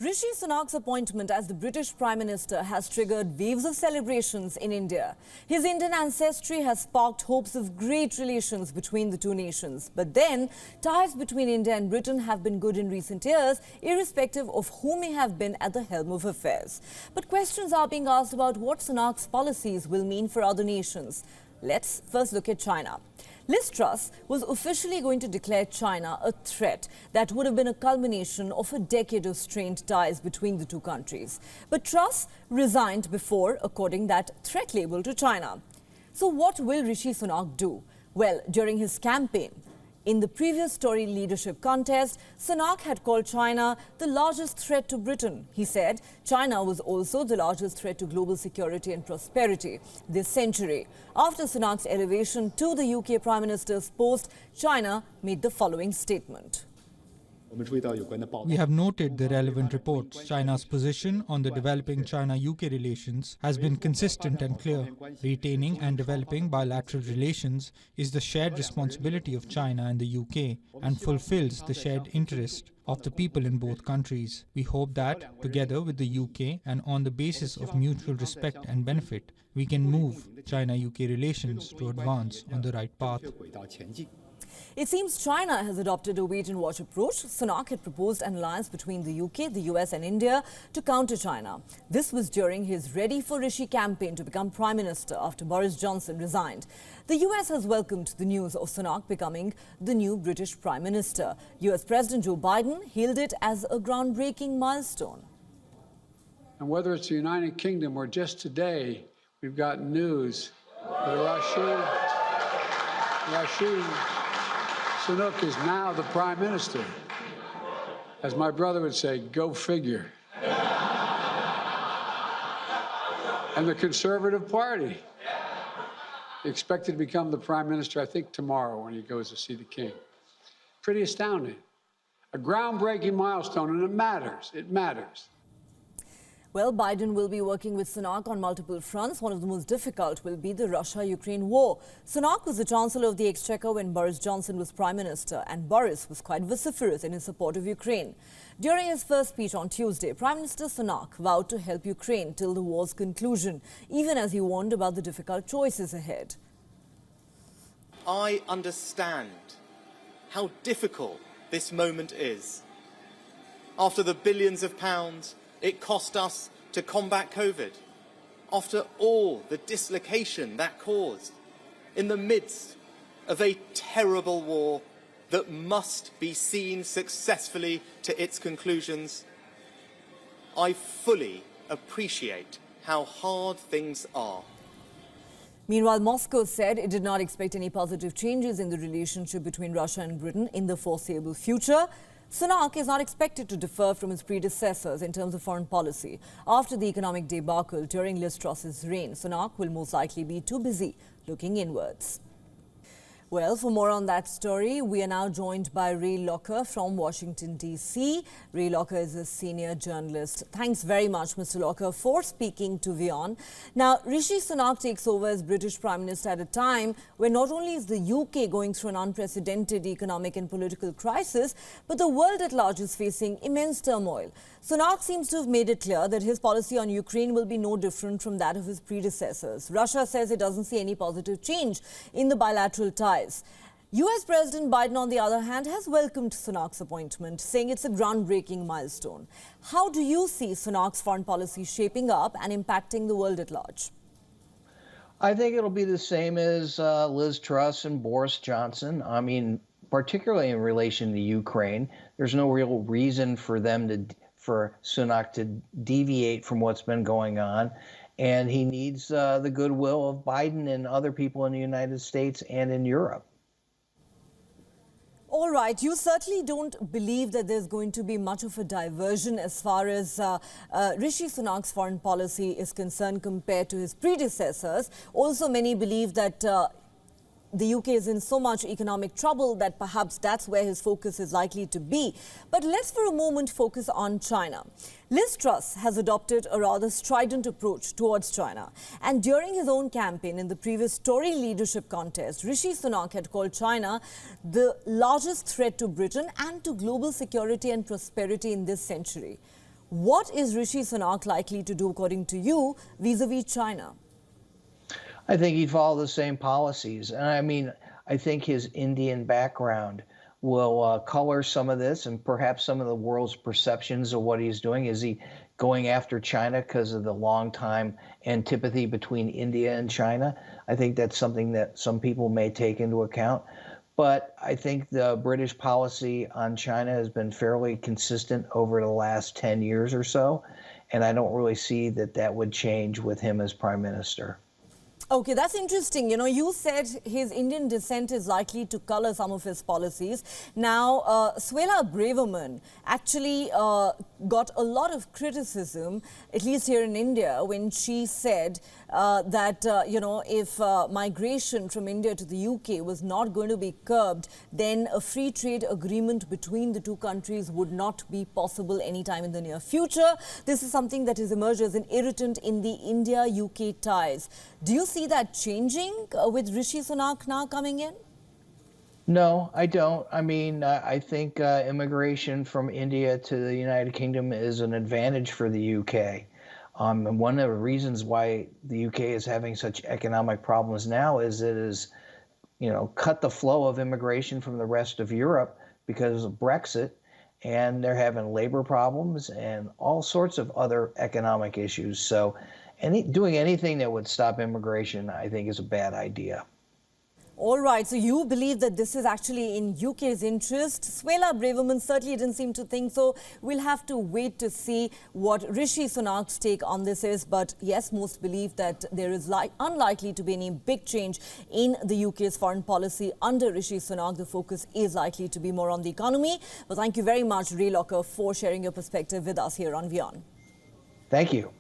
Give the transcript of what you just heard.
Rishi Sunak's appointment as the British Prime Minister has triggered waves of celebrations in India. His Indian ancestry has sparked hopes of great relations between the two nations. But then, ties between India and Britain have been good in recent years, irrespective of who may have been at the helm of affairs. But questions are being asked about what Sunak's policies will mean for other nations. Let's first look at China. Liz Truss was officially going to declare China a threat that would have been a culmination of a decade of strained ties between the two countries. But Truss resigned before according that threat label to China. So what will Rishi Sunak do? Well, during his campaign, in the previous Tory leadership contest, Sunak had called China the largest threat to Britain. He said China was also the largest threat to global security and prosperity this century. After Sunak's elevation to the UK Prime Minister's post, China made the following statement. We have noted the relevant reports. China's position on the developing China-UK relations has been consistent and clear. Retaining and developing bilateral relations is the shared responsibility of China and the UK and fulfills the shared interest of the people in both countries. We hope that, together with the UK and on the basis of mutual respect and benefit, we can move China-UK relations to advance on the right path. It seems China has adopted a wait-and-watch approach. Sunak had proposed an alliance between the UK, the US and India to counter China. This was during his Ready for Rishi campaign to become Prime Minister after Boris Johnson resigned. The US has welcomed the news of Sunak becoming the new British Prime Minister. US President Joe Biden hailed it as a groundbreaking milestone. And whether it's the United Kingdom or just today, we've got news that Rishi Sunak is now the Prime Minister. As my brother would say, go figure. And the Conservative Party expected to become the Prime Minister, I think, tomorrow when he goes to see the King. Pretty astounding. A groundbreaking milestone, and it matters. It matters. Well, Biden will be working with Sunak on multiple fronts. One of the most difficult will be the Russia-Ukraine war. Sunak was the Chancellor of the Exchequer when Boris Johnson was Prime Minister, and Boris was quite vociferous in his support of Ukraine. During his first speech on Tuesday, Prime Minister Sunak vowed to help Ukraine till the war's conclusion, even as he warned about the difficult choices ahead. I understand how difficult this moment is. After the billions of pounds it cost us to combat COVID, after all the dislocation that caused, in the midst of a terrible war that must be seen successfully to its conclusions, I fully appreciate how hard things are. Meanwhile, Moscow said it did not expect any positive changes in the relationship between Russia and Britain in the foreseeable future. Sunak is not expected to differ from his predecessors in terms of foreign policy. After the economic debacle during Liz Truss's reign, Sunak will most likely be too busy looking inwards. Well, for more on that story, we are now joined by Ray Locker from Washington, D.C. Ray Locker is a senior journalist. Thanks very much, Mr. Locker, for speaking to WION. Now, Rishi Sunak takes over as British Prime Minister at a time when not only is the UK going through an unprecedented economic and political crisis, but the world at large is facing immense turmoil. Sunak seems to have made it clear that his policy on Ukraine will be no different from that of his predecessors. Russia says it doesn't see any positive change in the bilateral ties. US President Biden, on the other hand, has welcomed Sunak's appointment, saying it's a groundbreaking milestone. How do you see Sunak's foreign policy shaping up and impacting the world at large? I think it'll be the same as Liz Truss and Boris Johnson. I mean, particularly in relation to Ukraine, there's no real reason for Sunak to deviate from what's been going on. And he needs the goodwill of Biden and other people in the United States and in Europe. All right, you certainly don't believe that there's going to be much of a diversion as far as Rishi Sunak's foreign policy is concerned compared to his predecessors. Also, many believe that the UK is in so much economic trouble that perhaps that's where his focus is likely to be. But let's for a moment focus on China. Liz Truss has adopted a rather strident approach towards China. And during his own campaign in the previous Tory leadership contest, Rishi Sunak had called China the largest threat to Britain and to global security and prosperity in this century. What is Rishi Sunak likely to do, according to you, vis-a-vis China? I think he'd follow the same policies. And I mean, I think his Indian background will color some of this and perhaps some of the world's perceptions of what he's doing. Is he going after China because of the long time antipathy between India and China? I think that's something that some people may take into account. But I think the British policy on China has been fairly consistent over the last 10 years or so. And I don't really see that that would change with him as prime minister. Okay, that's interesting. You know, you said his Indian descent is likely to color some of his policies. Now, Suella Braverman actually got a lot of criticism, at least here in India, when she said that, you know, if migration from India to the UK was not going to be curbed, then a free trade agreement between the two countries would not be possible anytime in the near future. This is something that has emerged as an irritant in the India-UK ties. Do you see that changing with Rishi Sunak now coming in? No, I don't. I mean, I think immigration from India to the United Kingdom is an advantage for the UK. And one of the reasons why the UK is having such economic problems now is it has, you know, cut the flow of immigration from the rest of Europe because of Brexit. And they're having labor problems and all sorts of other economic issues. So doing anything that would stop immigration, I think, is a bad idea. All right, so you believe that this is actually in UK's interest. Suella Braverman certainly didn't seem to think so. We'll have to wait to see what Rishi Sunak's take on this is. But yes, most believe that there is unlikely to be any big change in the UK's foreign policy under Rishi Sunak. The focus is likely to be more on the economy. But thank you very much, Ray Locker, for sharing your perspective with us here on WION. Thank you.